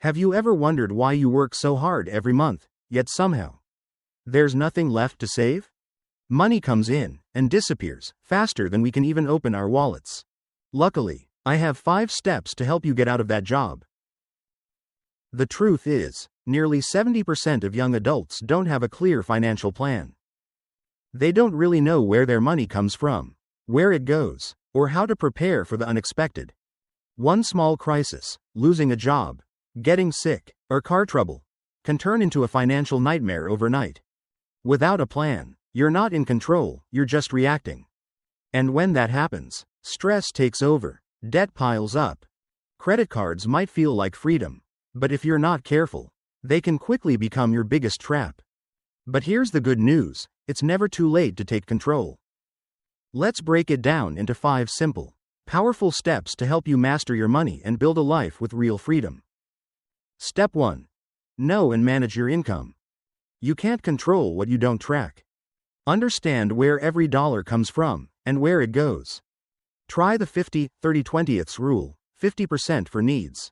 Have you ever wondered why you work so hard every month, yet somehow there's nothing left to save? Money comes in and disappears faster than we can even open our wallets. Luckily, I have 5 steps to help you get out of that job. The truth is, nearly 70% of young adults don't have a clear financial plan. They don't really know where their money comes from, where it goes, or how to prepare for the unexpected. One small crisis, losing a job, getting sick, or car trouble, can turn into a financial nightmare overnight. Without a plan, you're not in control, you're just reacting. And when that happens, stress takes over, debt piles up. Credit cards might feel like freedom, but if you're not careful, they can quickly become your biggest trap. But here's the good news, it's never too late to take control. Let's break it down into 5 simple, powerful steps to help you master your money and build a life with real freedom. Step 1. Know and manage your income. You can't control what you don't track. Understand where every dollar comes from and where it goes. Try the 50-30-20 rule, 50% for needs,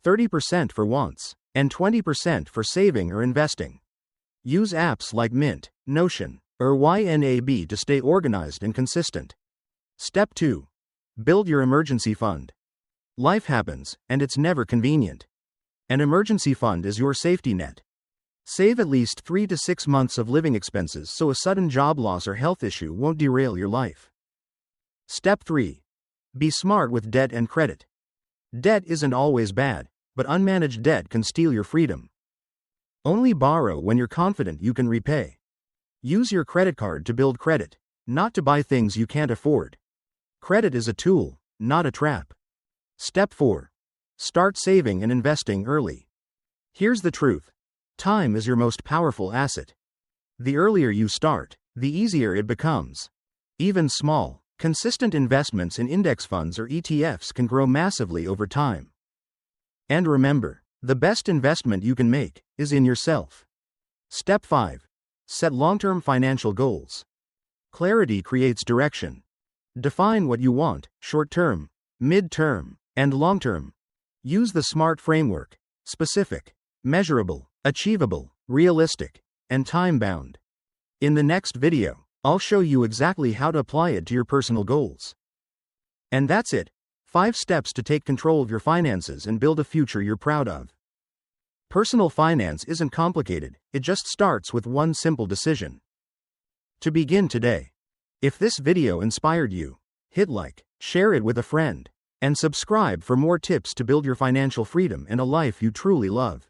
30% for wants, and 20% for saving or investing. Use apps like Mint, Notion, or YNAB to stay organized and consistent. Step 2. Build your emergency fund. Life happens, and it's never convenient. An emergency fund is your safety net. Save at least 3 to 6 months of living expenses so a sudden job loss or health issue won't derail your life. Step 3. Be smart with debt and credit. Debt isn't always bad, but unmanaged debt can steal your freedom. Only borrow when you're confident you can repay. Use your credit card to build credit, not to buy things you can't afford. Credit is a tool, not a trap. Step 4. Start saving and investing early. Here's the truth. Time is your most powerful asset. The earlier you start, the easier it becomes. Even small, consistent investments in index funds or ETFs can grow massively over time. And remember, the best investment you can make is in yourself. Step 5. Set long-term financial goals. Clarity creates direction. Define what you want, short-term, mid-term, and long-term. Use the SMART framework: specific, measurable, achievable, realistic, and time-bound. In the next video, I'll show you exactly how to apply it to your personal goals. And that's it. 5 steps to take control of your finances and build a future you're proud of. Personal finance isn't complicated, it just starts with one simple decision. To begin today. If this video inspired you, hit like, share it with a friend, and subscribe for more tips to build your financial freedom and a life you truly love.